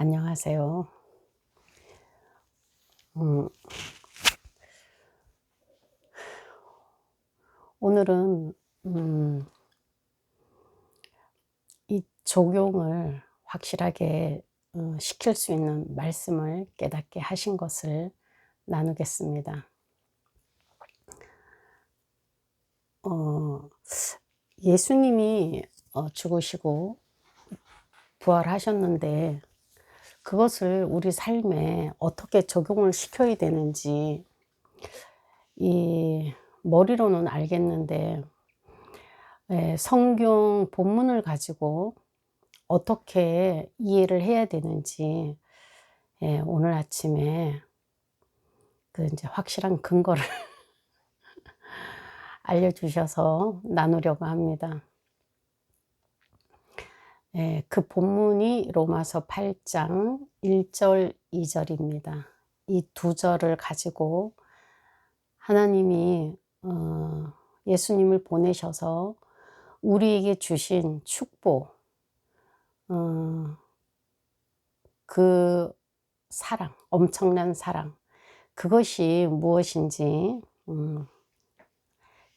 안녕하세요. 음, 오늘은 이 적용을 확실하게 시킬 수 있는 말씀을 깨닫게 하신 것을 나누겠습니다. 어, 예수님이 죽으시고 부활하셨는데 그것을 우리 삶에 어떻게 적용을 시켜야 되는지 이 머리로는 알겠는데 성경 본문을 가지고 어떻게 이해를 해야 되는지 오늘 아침에 그 이제 확실한 근거를 알려주셔서 나누려고 합니다. 그 본문이 로마서 8장 1절 2절입니다. 이 두 절을 가지고 하나님이 예수님을 보내셔서 우리에게 주신 축복, 그 사랑, 엄청난 사랑, 그것이 무엇인지,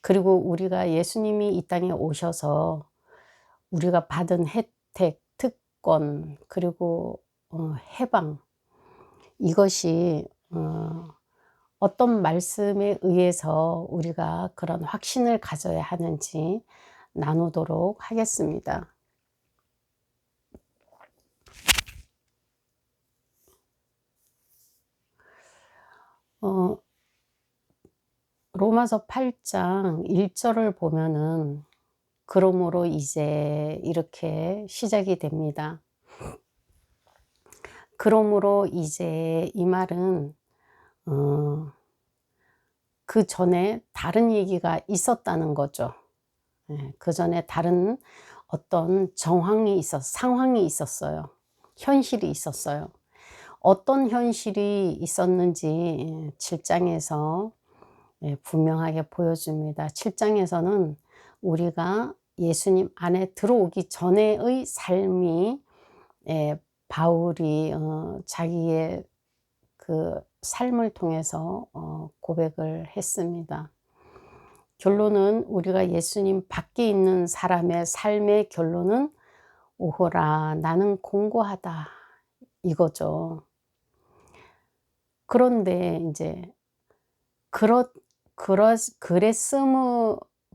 그리고 우리가 예수님이 이 땅에 오셔서 우리가 받은 혜택, 특권, 그리고 해방, 이것이 어떤 말씀에 의해서 우리가 그런 확신을 가져야 하는지 나누도록 하겠습니다. 로마서 8장 1절을 보면은 그러므로 이제 이렇게 시작이 됩니다. 그러므로 이제 이 말은 그 전에 다른 얘기가 있었다는 거죠. 그 전에 다른 어떤 상황이 있었어요. 현실이 있었어요. 어떤 현실이 있었는지 7장에서 분명하게 보여줍니다. 7장에서는 우리가 예수님 안에 들어오기 전에의 삶이 바울이 자기의 그 삶을 통해서 고백을 했습니다. 결론은 우리가 예수님 밖에 있는 사람의 삶의 결론은 오호라 나는 공고하다 이거죠. 그런데 이제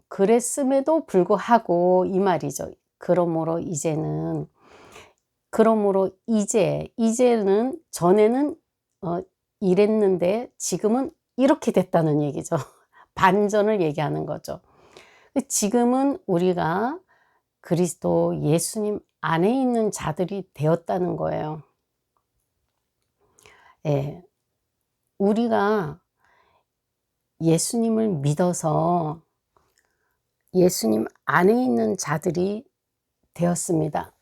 그랬음에도 불구하고 이 말이죠. 그러므로 이제는 전에는 이랬는데 지금은 이렇게 됐다는 얘기죠. 반전을 얘기하는 거죠. 지금은 우리가 그리스도 예수님 안에 있는 자들이 되었다는 거예요. 우리가 예수님을 믿어서 예수님 안에 있는 자들이 되었습니다.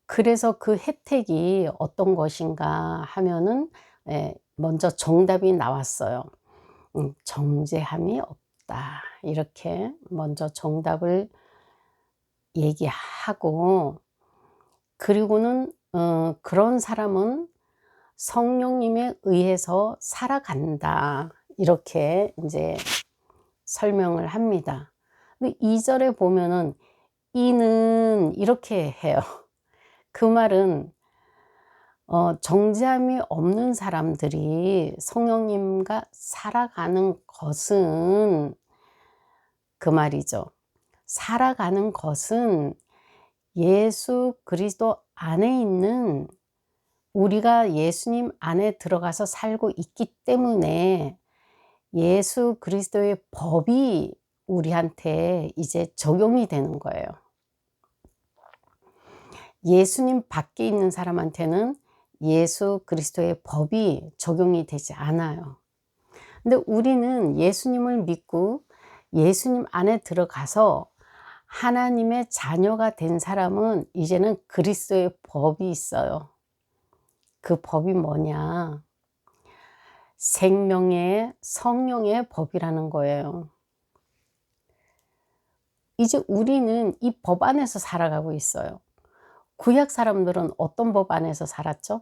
그래서 그 혜택이 어떤 것인가 하면은 먼저 정답이 나왔어요. 정죄함이 없다. 이렇게 먼저 정답을 얘기하고, 그리고는 그런 사람은 성령님에 의해서 살아간다. 이렇게 이제 설명을 합니다. 근데 2절에 보면은 이는 이렇게 해요. 그 말은 정죄함이 없는 사람들이 성령님과 살아가는 것은 그 말이죠. 살아가는 것은 예수 그리스도 안에 있는 우리가 예수님 안에 들어가서 살고 있기 때문에 예수 그리스도의 법이 우리한테 이제 적용이 되는 거예요. 예수님 밖에 있는 사람한테는 예수 그리스도의 법이 적용이 되지 않아요. 근데 우리는 예수님을 믿고 예수님 안에 들어가서 하나님의 자녀가 된 사람은 이제는 그리스도의 법이 있어요. 그 법이 뭐냐? 생명의 성령의 법이라는 거예요. 이제 우리는 이 법 안에서 살아가고 있어요. 구약 사람들은 어떤 법 안에서 살았죠?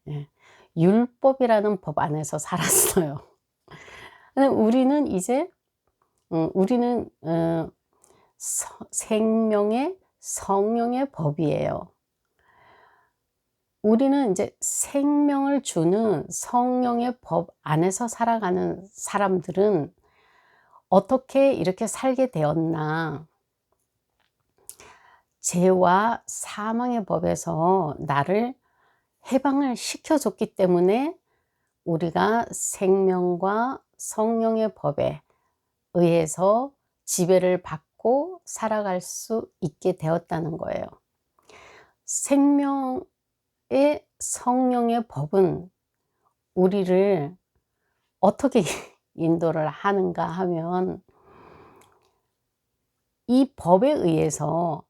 예. 율법이라는 법 안에서 살았어요. 근데 우리는 이제 우리는 생명의 성령의 법이에요. 우리는 이제 생명을 주는 성령의 법 안에서 살아가는 사람들은 어떻게 이렇게 살게 되었나? 죄와 사망의 법에서 나를 해방을 시켜줬기 때문에 우리가 생명과 성령의 법에 의해서 지배를 받고 살아갈 수 있게 되었다는 거예요. 생명의 성령의 법은 우리를 어떻게 인도를 하는가 하면, 이 법에 의해서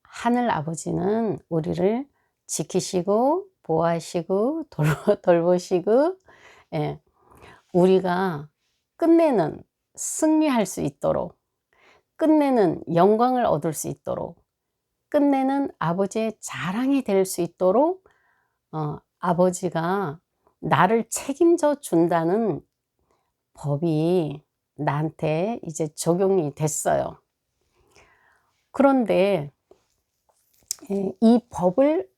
하늘 아버지는 우리를 지키시고 보호하시고 돌보시고, 예, 우리가 끝내는 승리할 수 있도록, 끝내는 영광을 얻을 수 있도록, 끝내는 아버지의 자랑이 될 수 있도록 아버지가 나를 책임져 준다는 법이 나한테 이제 적용이 됐어요. 그런데 이 법을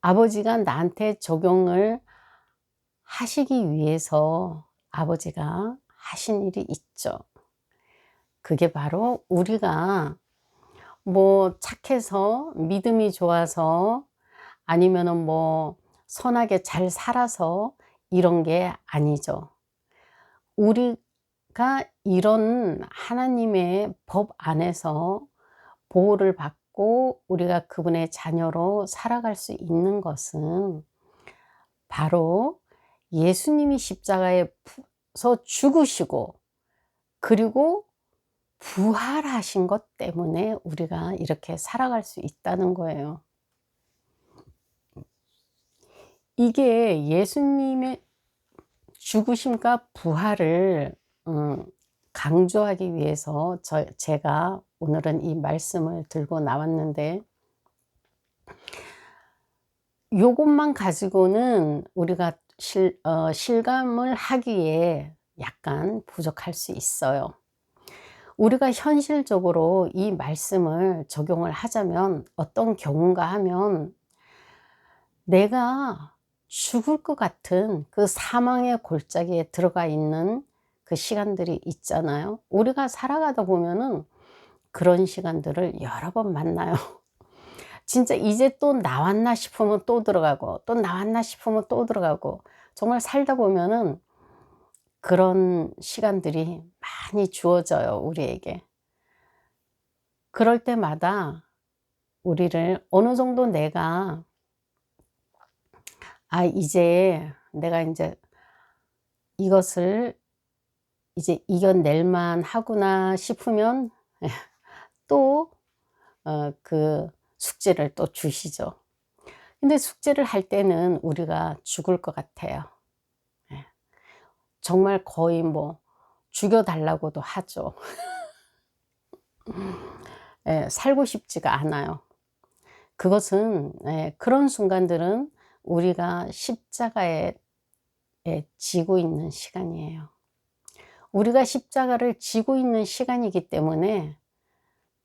아버지가 나한테 적용을 하시기 위해서 아버지가 하신 일이 있죠. 그게 바로 우리가 뭐 착해서, 믿음이 좋아서, 아니면은 뭐 선하게 잘 살아서 이런 게 아니죠. 우리가 이런 하나님의 법 안에서 보호를 받고 우리가 그분의 자녀로 살아갈 수 있는 것은 바로 예수님이 십자가에서 죽으시고 그리고 부활하신 것 때문에 우리가 이렇게 살아갈 수 있다는 거예요. 이게 예수님의 죽으심과 부활을 강조하기 위해서 제가 오늘은 이 말씀을 들고 나왔는데, 요것만 가지고는 우리가 실감을 하기에 약간 부족할 수 있어요. 우리가 현실적으로 이 말씀을 적용을 하자면 어떤 경우인가 하면, 내가 죽을 것 같은 그 사망의 골짜기에 들어가 있는 그 시간들이 있잖아요. 우리가 살아가다 보면은 그런 시간들을 여러 번 만나요. 진짜 이제 또 나왔나 싶으면 또 들어가고, 또 나왔나 싶으면 또 들어가고, 정말 살다 보면은 그런 시간들이 많이 주어져요, 우리에게. 그럴 때마다 우리를 어느 정도 내가 이제 내가 이제 이것을 이제 이겨낼 만하구나 싶으면 또 그 숙제를 또 주시죠. 근데 숙제를 할 때는 우리가 죽을 것 같아요. 예. 정말 거의 뭐 죽여 달라고도 하죠. 예, 살고 싶지가 않아요. 그것은 그런 순간들은 우리가 십자가에 지고 있는 시간이에요. 우리가 십자가를 지고 있는 시간이기 때문에,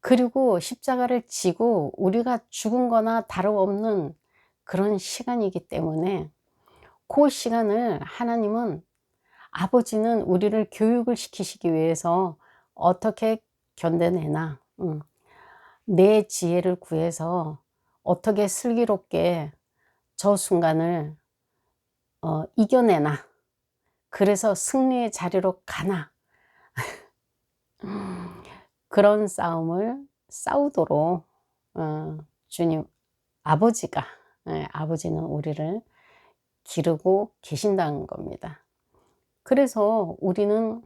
그리고 십자가를 지고 우리가 죽은 거나 다름없는 그런 시간이기 때문에, 그 시간을 하나님은, 아버지는 우리를 교육을 시키시기 위해서 어떻게 견뎌내나, 내 지혜를 구해서 어떻게 슬기롭게 저 순간을 이겨내나, 그래서 승리의 자리로 가나, 그런 싸움을 싸우도록 주님 아버지가, 아버지는 우리를 기르고 계신다는 겁니다. 그래서 우리는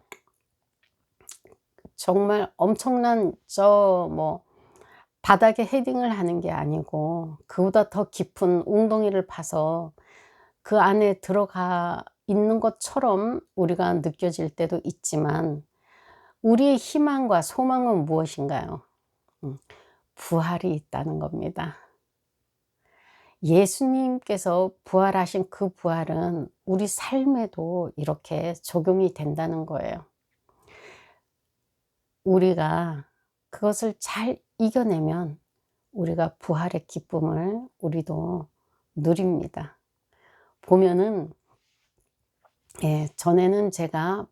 정말 엄청난 뭐 바닥에 헤딩을 하는 게 아니고, 그보다 더 깊은 웅덩이를 파서 그 안에 들어가 있는 것처럼 우리가 느껴질 때도 있지만, 우리의 희망과 소망은 무엇인가요? 부활이 있다는 겁니다. 예수님께서 부활하신 그 부활은 우리 삶에도 이렇게 적용이 된다는 거예요. 우리가 그것을 잘 이겨내면 우리가 부활의 기쁨을 우리도 누립니다. 보면은 전에는 제가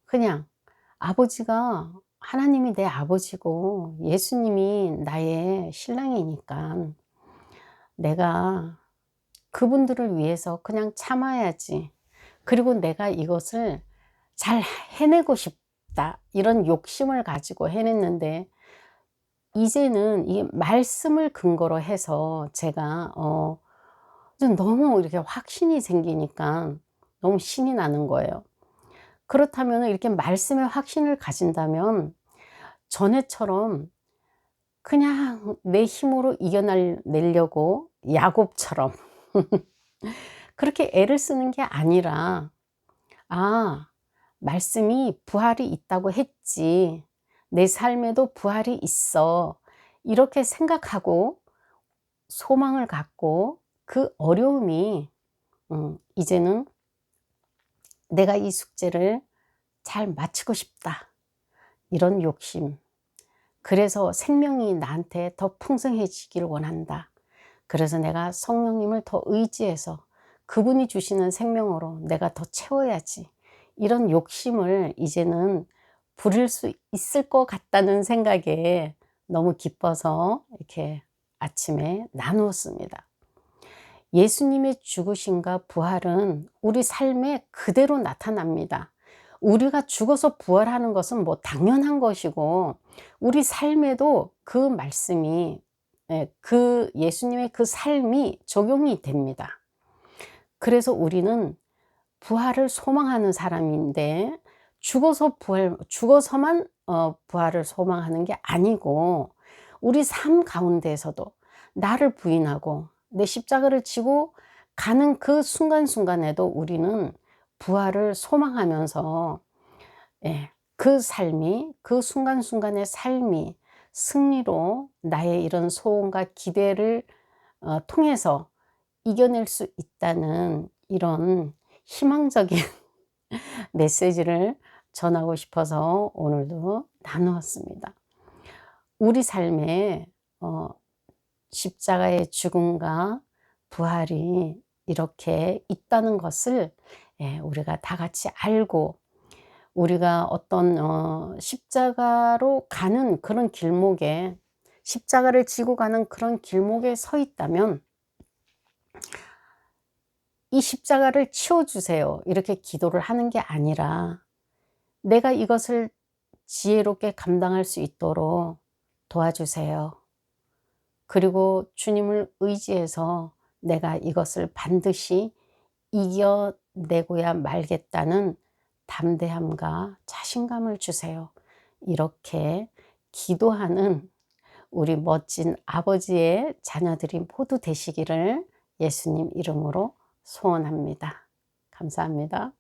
그냥 아버지가 하나님이 내 아버지고 예수님이 나의 신랑이니까 내가 그분들을 위해서 그냥 참아야지. 그리고 내가 이것을 잘 해내고 싶다. 이런 욕심을 가지고 해냈는데 이제는 이 말씀을 근거로 해서 제가 좀 너무 이렇게 확신이 생기니까 너무 신이 나는 거예요. 그렇다면 이렇게 말씀에 확신을 가진다면 전에처럼 그냥 내 힘으로 이겨내려고 야곱처럼 그렇게 애를 쓰는 게 아니라 말씀이 부활이 있다고 했지. 내 삶에도 부활이 있어. 이렇게 생각하고 소망을 갖고 그 어려움이 이제는 내가 이 숙제를 잘 마치고 싶다. 이런 욕심. 그래서 생명이 나한테 더 풍성해지기를 원한다. 그래서 내가 성령님을 더 의지해서 그분이 주시는 생명으로 내가 더 채워야지. 이런 욕심을 이제는 부릴 수 있을 것 같다는 생각에 너무 기뻐서 이렇게 아침에 나누었습니다. 예수님의 죽으심과 부활은 우리 삶에 그대로 나타납니다. 우리가 죽어서 부활하는 것은 뭐 당연한 것이고 우리 삶에도 그 말씀이 그 예수님의 그 삶이 적용이 됩니다. 그래서 우리는 부활을 소망하는 사람인데 죽어서만 부활을 소망하는 게 아니고 우리 삶 가운데서도 나를 부인하고 내 십자가를 지고 가는 그 순간순간에도 우리는 부활을 소망하면서 그 삶이 그 순간순간의 삶이 승리로 나의 이런 소원과 기대를 통해서 이겨낼 수 있다는 이런 희망적인 메시지를 전하고 싶어서 오늘도 나누었습니다. 우리 삶에 십자가의 죽음과 부활이 이렇게 있다는 것을 우리가 다 같이 알고 우리가 어떤 십자가로 가는 그런 길목에 십자가를 지고 가는 그런 길목에 서 있다면 이 십자가를 치워주세요 이렇게 기도를 하는 게 아니라 내가 이것을 지혜롭게 감당할 수 있도록 도와주세요. 그리고 주님을 의지해서 내가 이것을 반드시 이겨내고야 말겠다는 담대함과 자신감을 주세요. 이렇게 기도하는 우리 멋진 아버지의 자녀들이 모두 되시기를 예수님 이름으로 소원합니다. 감사합니다.